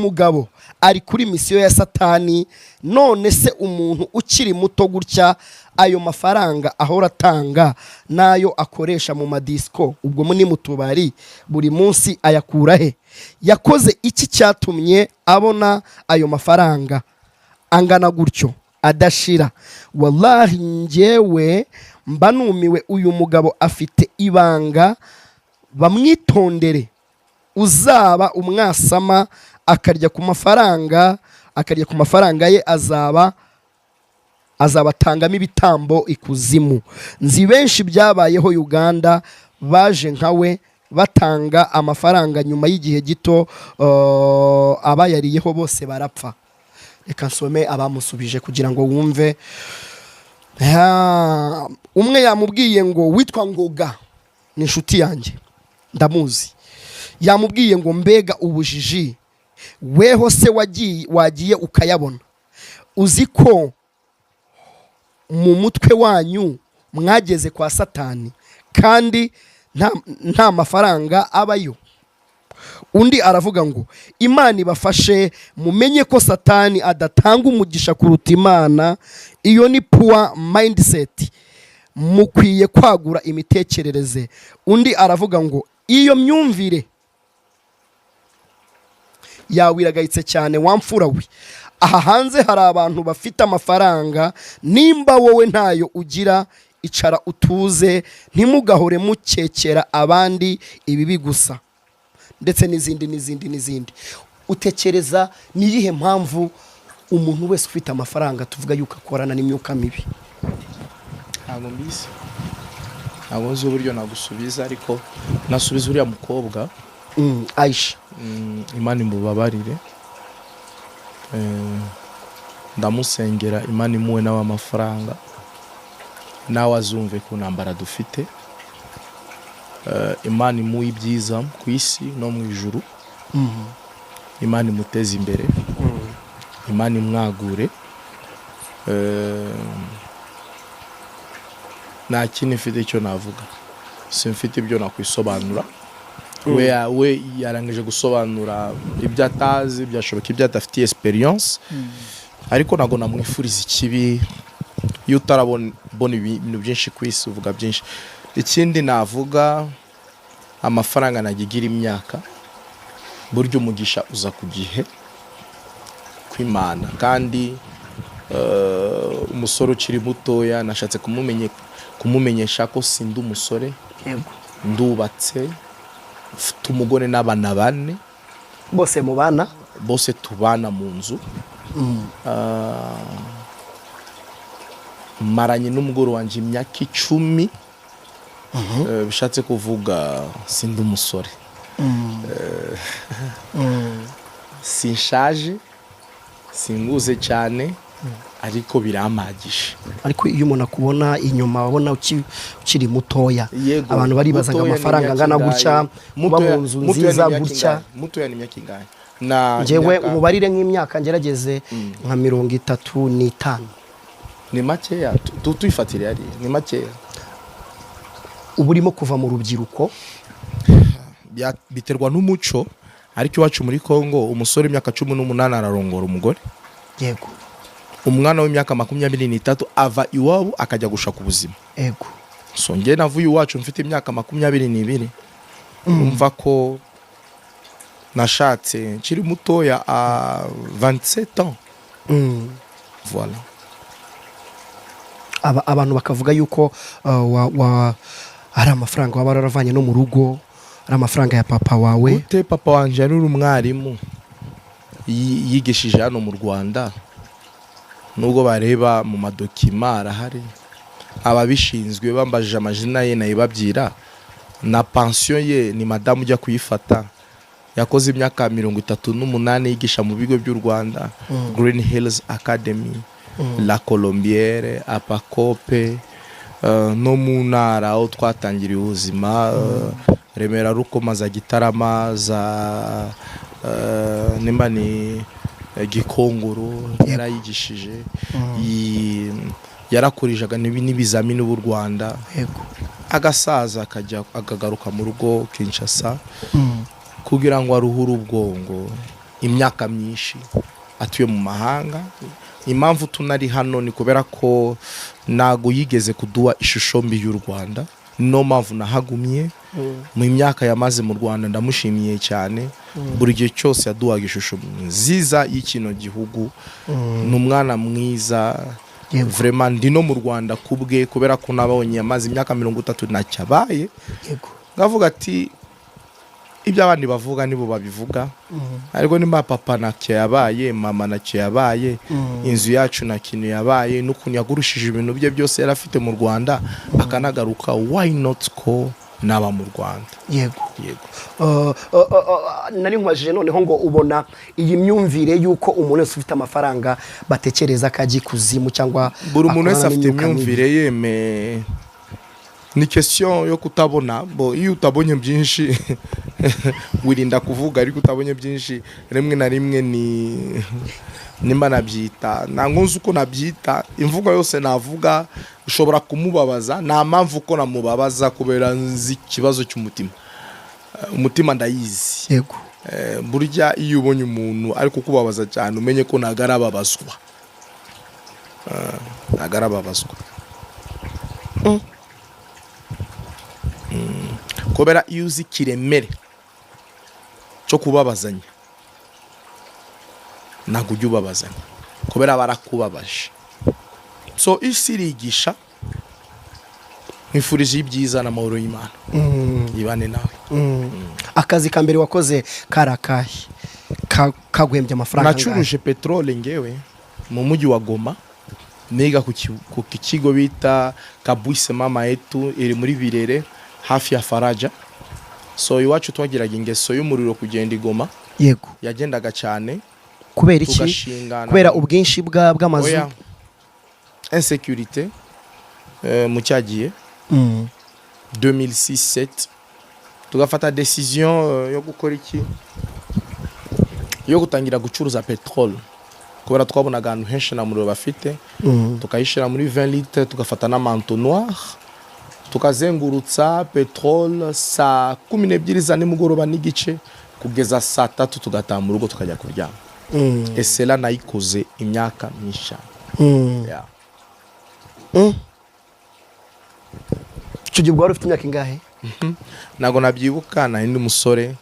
umugabo ari kuri misiyo ya satani, none se umuntu ukiri muto gutya ayo mafaranga ahora atanga nayo akoresha mu madisco, ubwo ni mu tubari buri munsi ayakura he? Yakoze iki cyatumye abona ayo mafaranga angana gutyo adashira? Wallahi njyewe mba numiwe, uyu mugabo afite ibanga, bamwitondere. Uzaba umwasama akarya ku mafaranga ye, azabatangamo ibitambo ikuzimu. Nzi benshi byabayeho Uganda baje nkawe batanga amafaranga, nyuma y'igihe gito abayariyeho bose barapfa. Reka nsome abamusubije kugira ngo wumve. Umwe yamubwiye ngo witwa Ngoga, ni inshuti yanjye ndamuzi, yamubwiye ngo mbega ubujiji, weho se wagiye ukayabona? Uzi ko mu mutwe wanyu mwageze kwa satani kandi nta mafaranga abayo? Undi aravuga ngo Imana ibafashe mumenye ko satani adatanga umugisha kuruta Imana. Iyo ni poor mindset, mukwiye kwagura imitekerereze. Undi aravuga ngo iyo myumvire yawe iragayitse cyane, wamfura we. Aha hanze hari abantu bafite amafaranga, nimba wowe ntayo ugira, icara utuze, ntimugahore mukekera abandi ibibi gusa, ndetse n'izindi. Utekereza ni iyihe mpamvu umuntu wese ufite amafaranga tuvuga yuko akorana n'imyuka mibi? Ntabwo mbizi, ntabwo nzi uburyo nagusubiza, ariko nasubiza uriya mukobwa Aisha. Imana imubabarire, ndamusengera Imana imuwe nawe amafaranga, nawe azumve ku ntambara dufite. Imana imuwe ibyiza ku isi no mu ijuru. Imana imuteze imbere, Imana imwagure. Nta kintu mfite icyo navuga, simfite ibyo nakwisobanura. We yarangije gusobanura ibyo atazi, byashoboka ibyo adafitiye experience, ariko nago namwifuriza ikibi. Iyo utarabona ibintu byinshi ku isi uvuga byinshi. Ikindi navuga, amafaranga nagigira imyaka, buryo umugisha uza ku gihe kw'Imana. Kandi umusore ukiri mutoya nashatse kumumenyesha ko sindi umusore, ndubatse, mfite umugore n'abana 4. Bose mubana? Bose tubana mu nzu. Maranye n'umugore wanje imyaka 10. Bishatse kuvuga sindi umusore. Sinshaje, singuze cyane, ariko biramagije. Ariko iyo umuntu akubona inyuma wabona ukiri mutoya, abantu baribaza ngo amafaranga angana gutya, muba mu nzu nziza gutya. Mutoya ni imyaka ingahe? Njyewe umubarire nk'imyaka ngerageze nka 35. Ni makeya, tuyifatire ari ni makeya. Ubu urimo kuva mu rubyiruko, biterwa n'umuco, ariko iwacu muri Kongo umusore imyaka 18 ararongora umugore. Yego. Umwana w'imyaka 23 ava iwabo akajya gushaka ubuzima. Yego. So nge navuye iwacu mfite imyaka 22. Umva ko nashatse nkiri mutoya a 27 ans. Voilà. Abantu bakavuga yuko ari amafaranga waba waravanye no mu rugo, ari amafaranga ya papa wawe. Ute papa wanje ari umwarimu yigishije hano mu Rwanda, nubwo bareba mu madokima arahari, ababishinzwe bambajije amazina ye nayibabyira, na pension ye ni madamu ujya kuyifata, yakoze imyaka 38 yigisha mu bigo by'u Rwanda, Green Hills Academy, La Colombiere, Apacope, no mu ntara aho twatangiriye ubuzima, Remera, Rukoma, za Gitarama, za nimba ni Gikongoro, yarayigishije. Yarakurijaga n'ibizamini b'u Rwanda. Agasaza akagaruka mu rugo Kinshasa kugira ngo aruhure ubwongo. imyaka myinshi atuye mu mahanga. Impamvu tunari hano ni kubera ko ntago yigeze kuduha ishusho mbi y'u Rwanda, no mpamvu nahagumye. Mu myaka yamaze mu Rwanda ndamushimiye cyane, buri gihe cyose yaduhaga ishusho nziza y'ikino gihugu. Ni umwana mwiza vraiment, ndi no mu Rwanda kubwe kubera ko nabonye yamaze imyaka 30 ntacyabaye. Ngavuga ati ibyo abandi bavuga nibo babivuga, ariko nimba papa nacyo yabaye, mama nacyo yabaye, inzu yacu na kintu yabaye, n'ukuntu yagurushije ibintu bye byose yarafite mu Rwanda akanagaruka, why not ko naba mu Rwanda. Yego nari nkwajije noneho ngo ubona iyi myumvire yuko umuntu wese ufite amafaranga batekereza kaji kuzimu cyangwa buri umuntu wese afite imyumvire yeme. Ni question yo kutabona, bo iyo utabonye byinshi wirinda kuvuga, ariko utabonye byinshi rimwe na rimwe nimba nabyita nangonze uko nabyita, imvugo yose navuga ushobora kumubabaza. Nta mpamvu ko namubabaza kubera nzi ikibazo cy'umutima. Umutima ndayizi. Yego. Burya iyo ubonye umuntu ariko kubabaza cyane umenye ko nagarababazwa. Nagarababazwa. Kubera iyo uzi kiremere cyo kubabazanya ntabwo ujya ubabazanya kubera barakubabaje. So isi irigisha, nkwifurije ibyiza n'amahoro y'Imana yibane nawe. Akazi ka mbere wakoze karakahe kagwembye amafaranga? Nacuruje petrole ngewe mu mujyi wa Goma, niga ku kigo bita Kabwise Mama Yetu, iri muri Birere hafi ya Faraja. So iwacu twagiraga ingeso y'umuriro kugenda Igoma. Yego. Yagendaga cyane. Kubera iki? Kubera ubwinshi bw'amazu. Insécurité mu cyagiye 2006-7 tugafata decision yo gukora iki, yo gutangira gucuruza petrole kubera twabonaga ahantu henshi na muriro bafite. Tukayishira muri 20 litres, tugafata na mantonnoir, tukazengurutsa petrole saa 12 za nimugoroba n'igice kugeza saa 3 tugataha mu rugo tukajya kuryama. Esela nayikoze imyaka myinshi. Icyo gihe wari ufite imyaka ingahe? Nago nabyibuka, nari ndi umusore.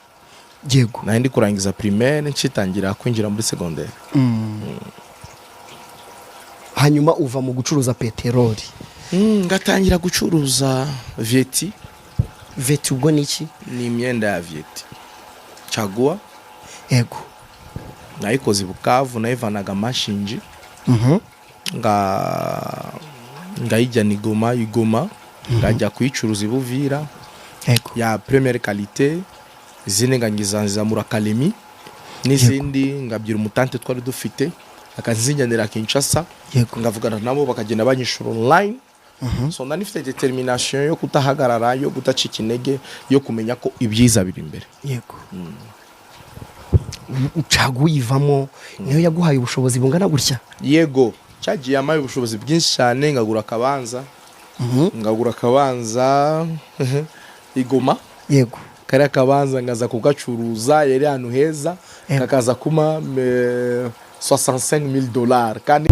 Yego. Nari ndi kurangiza primaire ncitangira kwinjira muri secondaire. Hanyuma uva mu gucuruza peteroli ngatangira gucuruza Vieti. Vieti ubwo ni iki? Ni imyenda ya Vieti, caguwa. Yego. Nayikoze Bukavu, nayivanaga Mashinji. Ngayijyana Igoma, ngajya kuyicuruza i Buvira. Yego. Ya première qualité, izindi ngangizanza muri Academy, n'izindi ngabyira umutante twari dufite akazinyanira Kinshasa. Yego. Ngavugana nabo bakagenda banyishura online. So ndanifite determination yo kutahagarara, yo gutacika intege, yo kumenya ko ibyiza biri imbere. Yego. Ucaguyivamo niyo yaguhaye ubushobozi bungana gutya? Yego, cyagiye amaye ubushobozi bwinshi cyane. Ngagura akabanza Igoma. Yego. Kare akabanza ngaza kugacuruza, yari ahantu heza, kakaza kuma $65,000 kandi